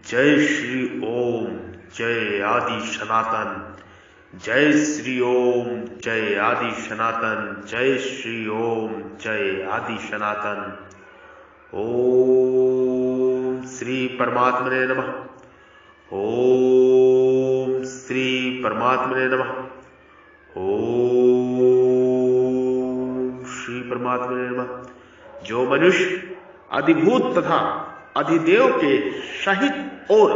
जय श्री ओम, जय आदि सनातन। जय श्री ओम, जय आदि सनातन। जय श्री ओम, जय आदि सनातन। ओम श्री परमात्मने नमः। ओम श्री परमात्मने नमः। ओम श्री परमात्मने नमः। जो मनुष्य अधिभूत तथा अधिदेव के सहित और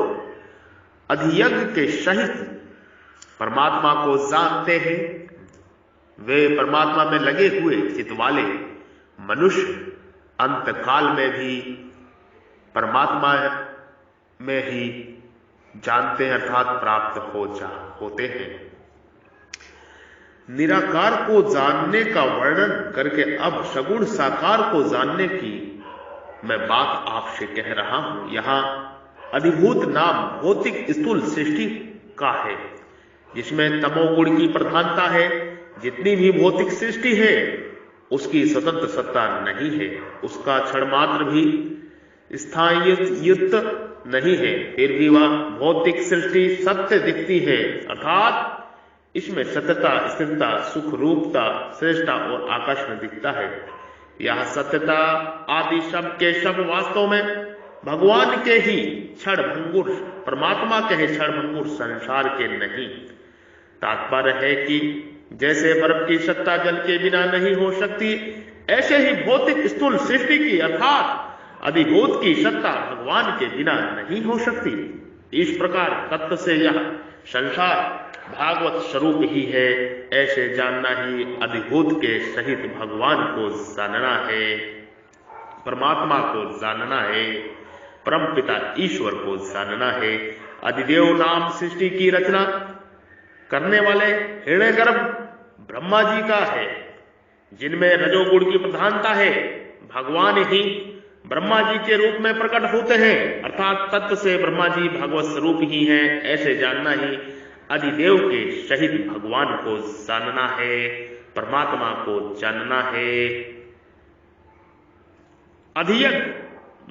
अधियज्ञ के सहित परमात्मा को जानते हैं, वे परमात्मा में लगे हुए चित वाले मनुष्य अंतकाल में भी परमात्मा में ही जानते हैं, अर्थात प्राप्त होते हैं। निराकार को जानने का वर्णन करके अब सगुण साकार को जानने की मैं बात आपसे कह रहा हूं। यहां अधिभूत नाम भौतिक स्थूल सृष्टि का है, जिसमें तमोगुण की प्रधानता है। जितनी भी भौतिक सृष्टि है उसकी स्वतंत्र सत्ता नहीं है, उसका क्षण मात्र भी स्थायित्व नहीं है, फिर भी वह भौतिक सृष्टि सत्य दिखती है, अर्थात इसमें सत्यता, स्थिरता, सुख रूपता, श्रेष्ठता और आकर्षण दिखता है। यह सत्यता आदि सब के सब वास्तव में भगवान के ही क्षण भंगुर, परमात्मा के ही क्षण भंगुर, संसार के नहीं। तात्पर्य है कि जैसे बर्फ की सत्ता जल के बिना नहीं हो सकती, ऐसे ही भौतिक स्थूल सृष्टि की अर्थात अधिभूत की सत्ता भगवान के बिना नहीं हो सकती। इस प्रकार तत्व से यह संसार भागवत स्वरूप ही है, ऐसे जानना ही अधिभूत के सहित भगवान को जानना है, परमात्मा को जानना है, परम पिता ईश्वर को जानना है। अधिदेव नाम सृष्टि की रचना करने वाले हिरण्यगर्भ ब्रह्मा जी का है, जिनमें रजोगुण की प्रधानता है। भगवान ही ब्रह्मा जी के रूप में प्रकट होते हैं, अर्थात तत्व से ब्रह्मा जी भगवत स्वरूप ही हैं, ऐसे जानना ही अधिदेव के सहित भगवान को जानना है, परमात्मा को जानना है। अधियज्ञ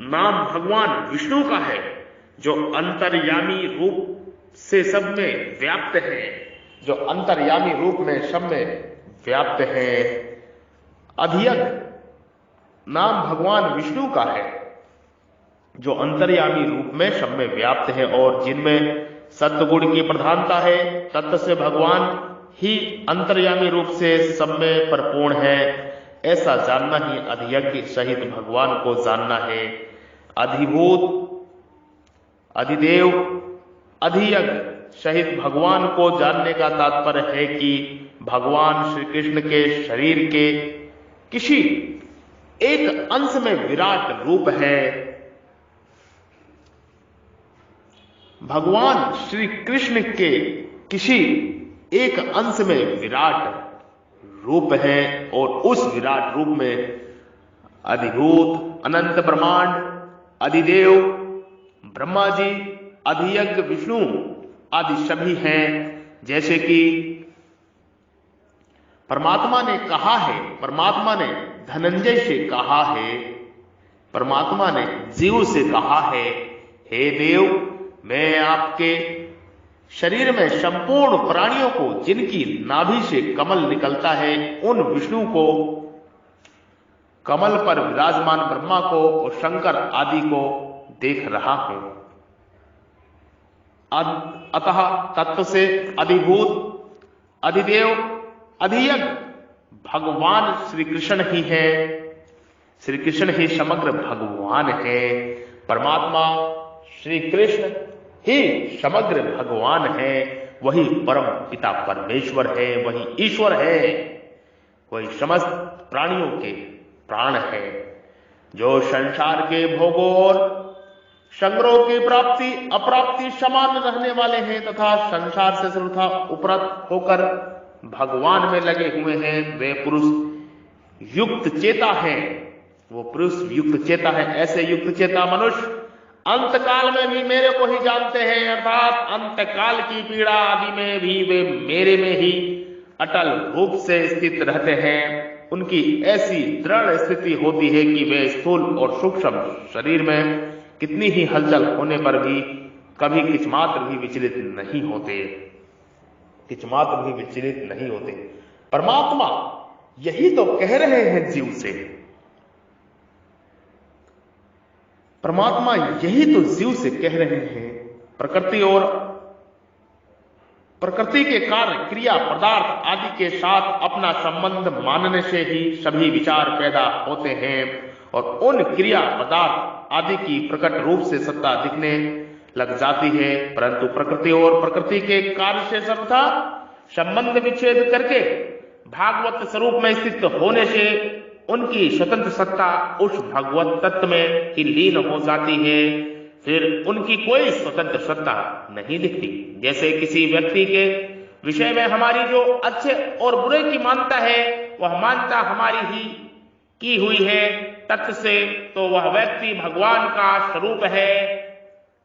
नाम भगवान विष्णु का है, जो अंतर्यामी रूप से सब में व्याप्त है, जो अंतर्यामी रूप में सब में व्याप्त है। अधियज्ञ नाम भगवान विष्णु का है, जो अंतर्यामी रूप में सब में व्याप्त है और जिनमें सत्वगुण की प्रधानता है। तत्व से भगवान ही अंतर्यामी रूप से सब में परिपूर्ण है, ऐसा जानना ही अधियज्ञ सहित भगवान को जानना है। अधिभूत, अधिदेव, अधियज्ञ सहित भगवान को जानने का तात्पर्य है कि भगवान श्री कृष्ण के शरीर के किसी एक अंश में विराट रूप है। भगवान श्री कृष्ण के किसी एक अंश में विराट रूप है और उस विराट रूप में अधिभूत, अनंत ब्रह्मांड, अधिदेव, ब्रह्मा जी, अधियज्ञ, विष्णु आदि सभी हैं। जैसे कि परमात्मा ने कहा है, परमात्मा ने धनंजय से कहा है, परमात्मा ने जीव से कहा है, हे देव, मैं आपके शरीर में संपूर्ण प्राणियों को, जिनकी नाभि से कमल निकलता है, उन विष्णु को, कमल पर विराजमान ब्रह्मा को और शंकर आदि को देख रहा हूं। अतः तत्व से अधिभूत, अधिदेव, अधियज्ञ भगवान श्री कृष्ण ही है। श्री कृष्ण ही समग्र भगवान है। परमात्मा श्री कृष्ण ही समग्र भगवान है। वही परम पिता परमेश्वर है, वही ईश्वर है, वही समस्त प्राणियों के प्राण है, जो संसार के भोगों और संग्रह की प्राप्ति अप्राप्ति समान रहने वाले हैं तथा संसार से सर्वथा उपरत होकर भगवान में लगे हुए हैं। वे पुरुष युक्त चेता हैं, वो पुरुष युक्त चेता है। ऐसे युक्त चेता मनुष्य अंतकाल में भी मेरे को ही जानते हैं, अर्थात अंतकाल की पीड़ा आदि में भी वे मेरे में ही अटल रूप से स्थित रहते हैं। उनकी ऐसी दृढ़ स्थिति होती है कि वे स्थूल और सूक्ष्म शरीर में कितनी ही हलचल होने पर भी कभी किंचमात्र भी विचलित नहीं होते, किंचमात्र भी विचलित नहीं होते। परमात्मा यही तो कह रहे हैं जीव से, परमात्मा यही तो जीव से कह रहे हैं। प्रकृति और प्रकृति के कार्य, क्रिया, पदार्थ आदि के साथ अपना संबंध मानने से ही सभी विचार पैदा होते हैं और उन क्रिया, पदार्थ आदि की प्रकट रूप से सत्ता दिखने लग जाती है। परंतु प्रकृति और प्रकृति के कार्य से सर्वथा संबंध विच्छेद करके भागवत स्वरूप में स्थित होने से उनकी स्वतंत्र सत्ता उस भगवत तत्व में ही लीन हो जाती है, फिर उनकी कोई स्वतंत्र सत्ता नहीं दिखती। जैसे किसी व्यक्ति के विषय में हमारी जो अच्छे और बुरे की मानता है वह मानता हमारी ही की हुई है, तत्व से तो वह व्यक्ति भगवान का स्वरूप है,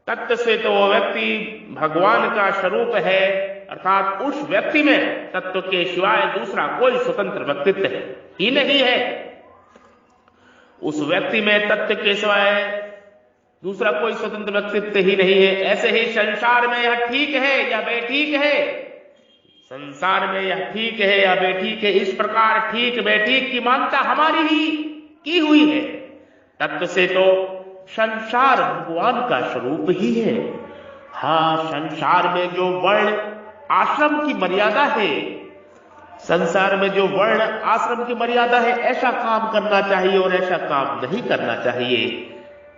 तत्व से तो वह व्यक्ति भगवान का स्वरूप है, अर्थात उस व्यक्ति में तत्व के सिवाय दूसरा कोई स्वतंत्र व्यक्तित्व ही नहीं है। उस व्यक्ति में तत्व के सिवाय दूसरा कोई स्वतंत्र व्यक्तित्व ही नहीं है। ऐसे ही संसार में यह ठीक है या बेठीक है, संसार में यह ठीक है या बेठीक है, इस प्रकार ठीक बेठीक की मानता हमारी ही की हुई है। तत्व से तो संसार भगवान का स्वरूप ही है। हाँ, संसार में जो वर्ण आश्रम की मर्यादा है, संसार में जो वर्ण आश्रम की मर्यादा है, ऐसा काम करना चाहिए और ऐसा काम नहीं करना चाहिए,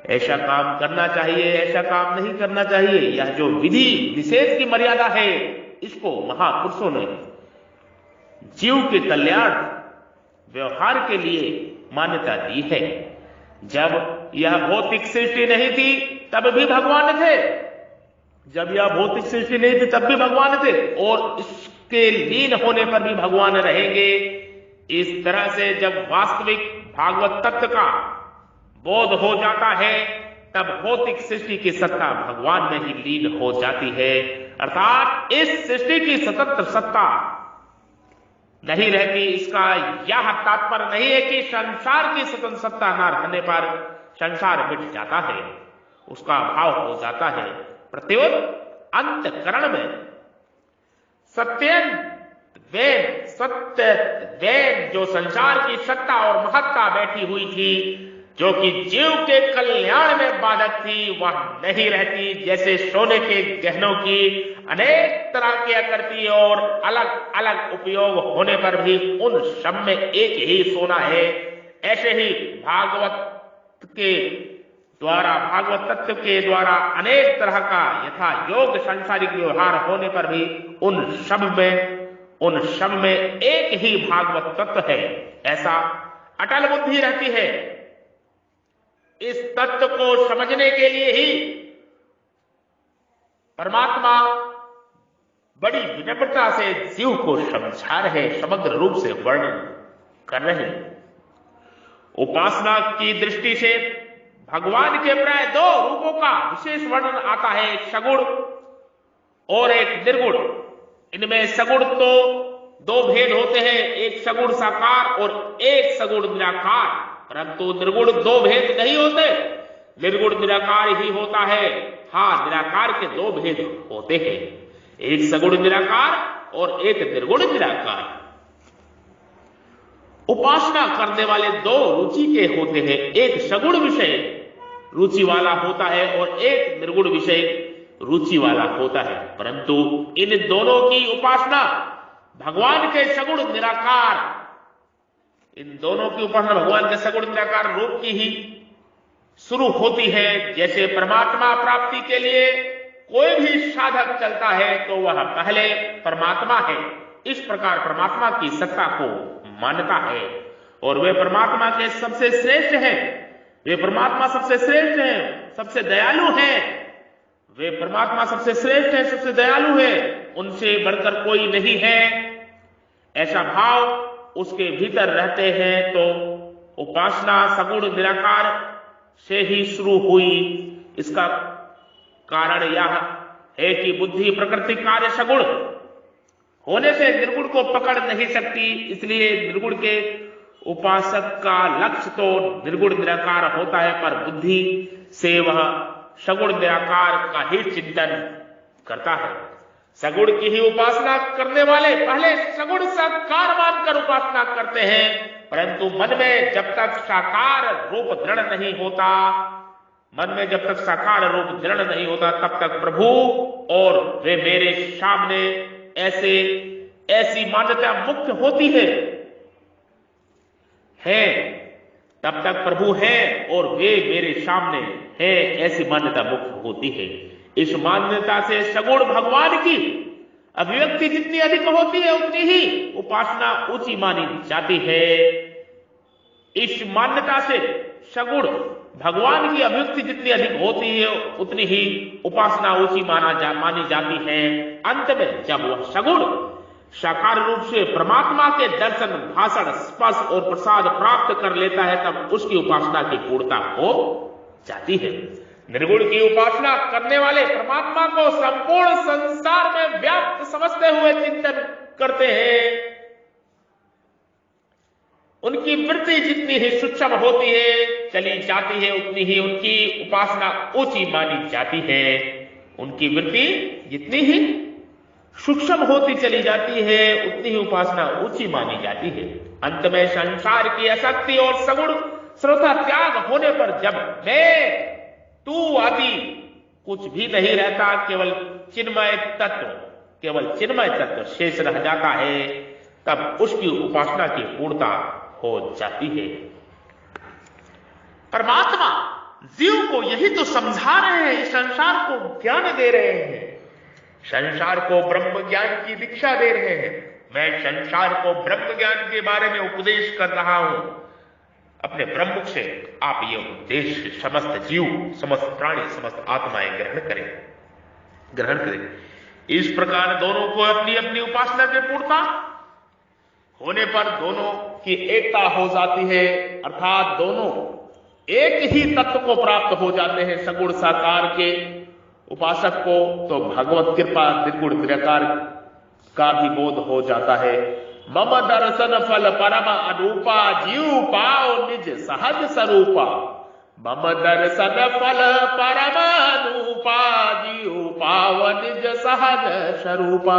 ऐसा काम करना चाहिए, ऐसा काम नहीं करना चाहिए, यह जो विधि निषेध की मर्यादा है, इसको महापुरुषों ने जीव के कल्याण व्यवहार के लिए मान्यता दी है। जब यह भौतिक सृष्टि नहीं थी तब भी भगवान थे, जब यह भौतिक सृष्टि नहीं थी तब भी भगवान थे और इसके लीन होने पर भी भगवान रहेंगे। इस तरह से जब वास्तविक भागवत तत्व का बोध हो जाता है तब भौतिक सृष्टि की सत्ता भगवान में ही लीन हो जाती है, अर्थात इस सृष्टि की स्वतंत्र सत्ता नहीं रहती। इसका यह तात्पर्य नहीं है कि संसार की स्वतंत्र सत्ता न रहने पर संसार मिट जाता है, उसका अभाव हो जाता है। प्रत्युत अंतकरण में सत्य वेद जो संसार की सत्ता और महत्ता बैठी हुई थी, जो कि जीव के कल्याण में बाधक थी, वह नहीं रहती। जैसे सोने के गहनों की अनेक तरह की आकृति और अलग अलग उपयोग होने पर भी उन सब में एक ही सोना है, ऐसे ही भागवत के द्वारा, भागवत तत्व के द्वारा अनेक तरह का यथा योग सांसारिक व्यवहार होने पर भी उन सब में एक ही भागवत तत्व है, ऐसा अटल बुद्धि रहती है। इस तत्व को समझने के लिए ही परमात्मा बड़ी विनम्रता से जीव को समझा रहे, समग्र रूप से वर्णन कर रहे। उपासना की दृष्टि से भगवान के प्राय दो रूपों का विशेष वर्णन आता है, एक सगुण और एक निर्गुण। इनमें सगुण तो दो भेद होते हैं, एक सगुण साकार और एक सगुण निराकार, परंतु निर्गुण दो भेद नहीं होते, निर्गुण निराकार ही होता है। हाँ, निराकार के दो भेद होते हैं, एक सगुण निराकार और एक निर्गुण निराकार। उपासना करने वाले दो रुचि के होते हैं, एक सगुण विषय रुचि वाला होता है और एक निर्गुण विषय रुचि वाला होता है, परंतु इन दोनों की उपासना भगवान के सगुण निराकार, इन दोनों की उपासना भगवान के सगुण निराकार रूप की ही शुरू होती है। जैसे परमात्मा प्राप्ति के लिए कोई भी साधक चलता है तो वह पहले परमात्मा है, इस प्रकार परमात्मा की सत्ता को मानता है और वे परमात्मा के सबसे श्रेष्ठ हैं, वे परमात्मा सबसे श्रेष्ठ हैं, सबसे दयालु हैं, वे परमात्मा सबसे श्रेष्ठ है, सबसे दयालु है, उनसे बढ़कर कोई नहीं है, ऐसा भाव उसके भीतर रहते हैं। तो उपासना सगुण निराकार से ही शुरू हुई। इसका कारण यह है कि बुद्धि प्रकृति कार्य सगुण होने से निर्गुण को पकड़ नहीं सकती, इसलिए निर्गुण के उपासक का लक्ष्य तो निर्गुण निराकार होता है, पर बुद्धि से वह सगुण निराकार का ही चिंतन करता है। सगुण की ही उपासना करने वाले पहले सगुण साकार मानकर उपासना करते हैं, परंतु मन में जब तक साकार रूप दृढ़ नहीं होता, मन में जब तक साकार रूप दृढ़ नहीं होता, तब तक प्रभु और वे मेरे सामने ऐसी मान्यता मुक्त होती है, तब तक प्रभु है और वे मेरे सामने है, ऐसी मान्यता मुक्त होती है। इस मान्यता से सगुण भगवान की अभिव्यक्ति जितनी अधिक होती है उतनी ही उपासना ऊंची मानी जाती है। इस मान्यता से सगुण भगवान की अभिव्यक्ति जितनी अधिक होती है उतनी ही उपासना ऊंची मानी जाती है। अंत में जब वह सगुण साकार रूप से परमात्मा के दर्शन, भाषण, स्पर्श और प्रसाद प्राप्त कर लेता है, तब उसकी उपासना की पूर्णता हो जाती है। निर्गुण की उपासना करने वाले परमात्मा को संपूर्ण संसार में व्याप्त समझते हुए चिंतन करते हैं। उनकी वृत्ति जितनी ही सूक्ष्म होती है चली जाती है, उतनी ही उनकी उपासना ऊंची मानी जाती है। उनकी वृत्ति जितनी ही सूक्ष्म होती चली जाती है उतनी ही उपासना ऊंची मानी जाती है। अंत में संसार की आसक्ति और सगुण श्रोता त्याग होने पर जब मैं तू आदि कुछ भी नहीं रहता, केवल चिन्मय तत्व शेष रह जाता है, तब उसकी उपासना की पूर्णता हो जाती है। परमात्मा जीव को यही तो समझा रहे हैं, संसार को ज्ञान दे रहे हैं, संसार को ब्रह्म ज्ञान की दीक्षा दे रहे हैं। मैं संसार को ब्रह्म ज्ञान के बारे में उपदेश कर रहा हूं। अपने ब्रह्म से आप ये उपदेश समस्त जीव, समस्त प्राणी, समस्त आत्माएं ग्रहण करें। इस प्रकार दोनों को अपनी अपनी उपासना की पूर्णता होने पर दोनों की एकता हो जाती है, अर्थात दोनों एक ही तत्व को प्राप्त हो जाते हैं। सगुण साकार के उपासक को तो भगवत कृपा निर्गुण निराकार का भी बोध हो जाता है। मम दर्शन फल परम अनूपा, जीव पाओ निज सहज स्वरूपा। मम दर्शन फल परम अनूपा, जीव पाओ निज सहज स्वरूपा।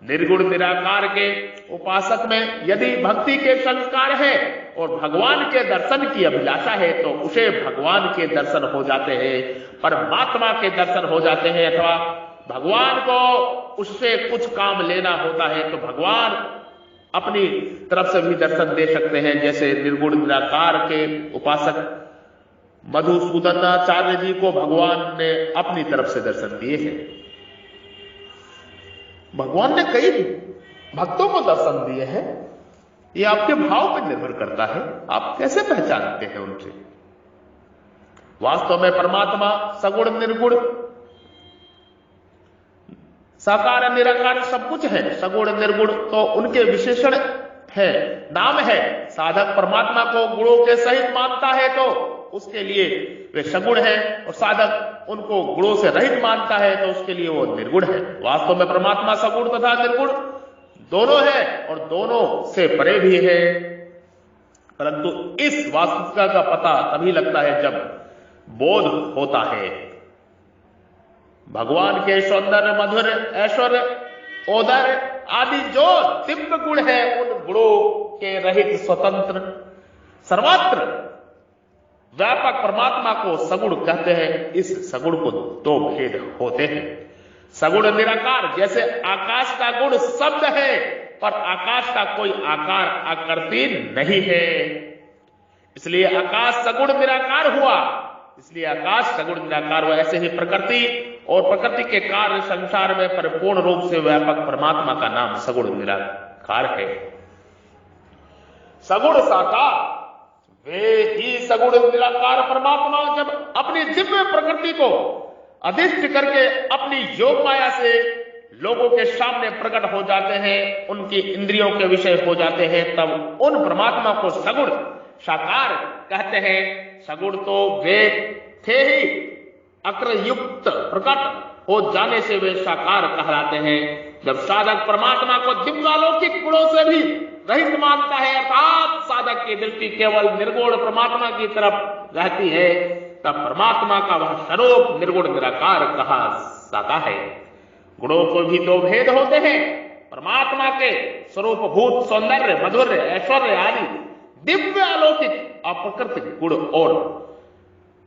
निर्गुण निराकार के उपासक में यदि भक्ति के संस्कार है और भगवान के दर्शन की अभिलाषा है तो उसे भगवान के दर्शन हो जाते हैं, परमात्मा के दर्शन हो जाते हैं, अथवा भगवान को उससे कुछ काम लेना होता है तो भगवान अपनी तरफ से भी दर्शन दे सकते हैं। जैसे निर्गुण निराकार के उपासक मधुसूदनाचार्य जी को भगवान ने अपनी तरफ से दर्शन दिए हैं। भगवान ने कई भक्तों को दर्शन दिए हैं। ये आपके भाव पर निर्भर करता है, आप कैसे पहचानते हैं उनसे। वास्तव में परमात्मा सगुण निर्गुण साकार निराकार सब कुछ है। सगुण निर्गुण तो उनके विशेषण है, नाम है। साधक परमात्मा को गुणों के सहित मानता है तो उसके लिए वे सगुण है, और साधक उनको गुणों से रहित मानता है तो उसके लिए वो निर्गुण है। वास्तव में परमात्मा सगुण तथा निर्गुण दोनों है और दोनों से परे भी है, परंतु इस वास्तविकता का पता तभी लगता है जब बोध होता है। भगवान के सौंदर्य, मधुर, ऐश्वर्य, ओदर आदि जो दिव्य गुण है, उन गुणों के रहित स्वतंत्र सर्वत्र व्यापक परमात्मा को सगुण कहते हैं। इस सगुण को दो भेद होते हैं। सगुण निराकार जैसे आकाश का गुण शब्द है, पर आकाश का कोई आकार आकृति नहीं है, इसलिए आकाश सगुण निराकार हुआ। इसलिए आकाश सगुण निराकार हुआ। ऐसे ही प्रकृति और प्रकृति के कार्य संसार में परिपूर्ण रूप से व्यापक परमात्मा का नाम सगुण निराकार है। सगुण साकार वे ही सगुण निराकार परमात्मा जब अपनी दिव्य प्रकृति को अधिष्ठ करके अपनी योग माया से लोगों के सामने प्रकट हो जाते हैं, उनकी इंद्रियों के विषय हो जाते हैं, तब उन परमात्मा को सगुण साकार कहते हैं। सगुण तो वे थे ही, अक्रयुक्त प्रकट हो जाने से वे साकार कहलाते हैं। जब साधक परमात्मा को दिव्यालौकिक गुणों से भी रहित मानता है, अर्थात साधक की दृष्टि केवल निर्गुण परमात्मा की तरफ रहती है, तब परमात्मा का वह स्वरूप निर्गुण निराकार कहा जाता है। गुणों को भी दो भेद होते हैं। परमात्मा के स्वरूप भूत सौंदर्य, मधुर्य, ऐश्वर्य आदि दिव्य अलौकिक अप्रकृतिक गुण और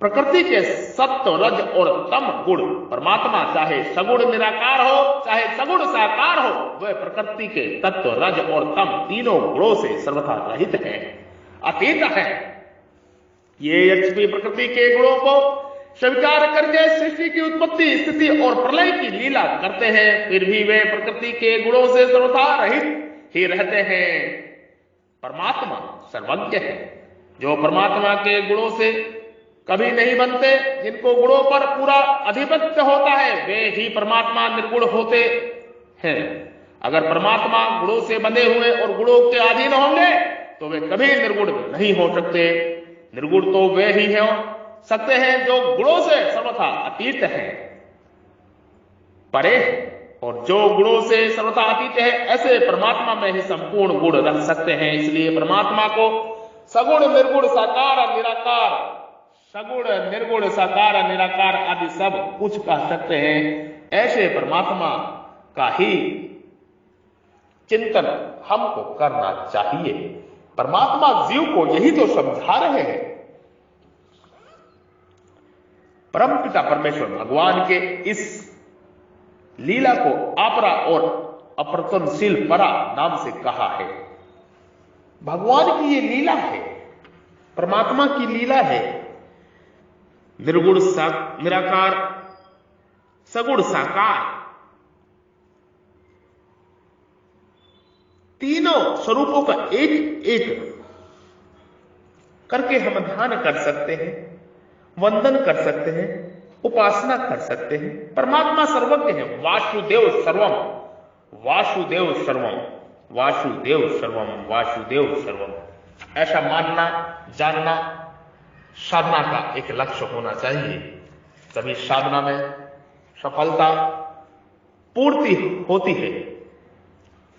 प्रकृति के सत्व, रज और तम गुण। परमात्मा चाहे सगुण निराकार हो चाहे सगुण साकार हो, वह प्रकृति के तत्व, रज और तम तीनों गुणों से सर्वथा रहित है, अतीत है। ये यद्यपि प्रकृति के गुणों को स्वीकार करके सृष्टि की उत्पत्ति, स्थिति और प्रलय की लीला करते हैं, फिर भी वे प्रकृति के गुणों से सर्वथा रहित ही रहते हैं। परमात्मा सर्वज्ञ है। जो परमात्मा के गुणों से कभी नहीं बनते, जिनको गुणों पर पूरा आधिपत्य होता है, वे ही परमात्मा निर्गुण होते हैं। अगर परमात्मा गुणों से बंधे हुए और गुणों के अधीन होंगे तो वे कभी निर्गुण नहीं हो सकते। निर्गुण तो वे ही हो सकते हैं जो गुणों से सर्वथा अतीत है, परे, और जो गुणों से सर्वथा अतीत है, ऐसे परमात्मा में ही संपूर्ण गुण रह सकते हैं। इसलिए परमात्मा को सगुण, निर्गुण, साकार, निराकार, सगुण, निर्गुण, साकार, निराकार आदि सब कुछ कह सकते हैं। ऐसे परमात्मा का ही चिंतन हमको करना चाहिए। परमात्मा जीव को यही तो समझा रहे हैं। परमपिता परमेश्वर भगवान के इस लीला को आपरा और अप्रतनशील परा नाम से कहा है। भगवान की ये लीला है, परमात्मा की लीला है। निर्गुण निराकार, सगुण साकार, तीनों स्वरूपों का एक एक करके हम ध्यान कर सकते हैं, वंदन कर सकते हैं, उपासना कर सकते हैं। परमात्मा सर्वज्ञ है। वासुदेव सर्वम, वासुदेव सर्वम, वासुदेव सर्वम, वासुदेव सर्वम, ऐसा मानना, जानना साधना का एक लक्ष्य होना चाहिए। तभी साधना में सफलता पूर्ति होती है।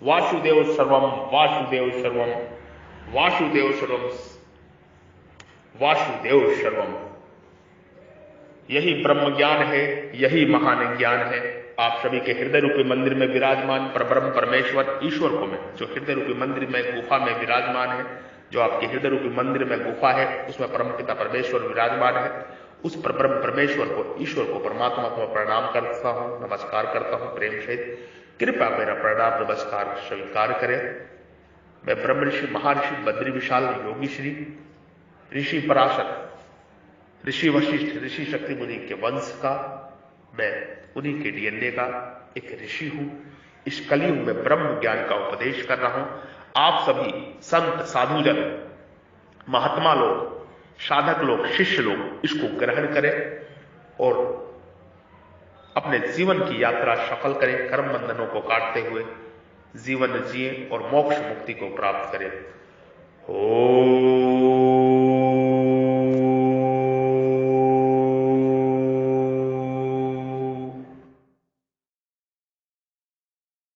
वासुदेव सर्वम, वासुदेव सर्वम, वासुदेव सर्वम, वासुदेव सर्वम, यही ब्रह्म ज्ञान है, यही महान ज्ञान है। आप सभी के हृदय रूपी मंदिर में विराजमान परब्रह्म परमेश्वर ईश्वर को मैं, जो हृदय रूपी मंदिर में गुफा में विराजमान है, जो आपके हृदय रूपी मंदिर में गुफा है, उसमें परमपिता परमेश्वर विराजमान है, उस परब्रह्म परमेश्वर को, ईश्वर को, परमात्मा को प्रणाम करता हूं, नमस्कार करता हूं प्रेम सहित। कृपया मेरा प्रणाम नमस्कार स्वीकार करें। मैं ब्रह्म ऋषि, महर्षि बद्री विशाल, योगी श्री ऋषि पराशर, ऋषि वशिष्ठ, ऋषि शक्ति मुनि के वंश का, मैं उन्हीं के डीएनए का एक ऋषि हूं। इस कलयुग में ब्रह्म ज्ञान का उपदेश कर रहा हूं। आप सभी संत, साधुजन, महात्मा लोग, साधक लोग, शिष्य लोग इसको ग्रहण करें और अपने जीवन की यात्रा सफल करें। कर्म बंधनों को काटते हुए जीवन जिए और मोक्ष मुक्ति को प्राप्त करें। ओम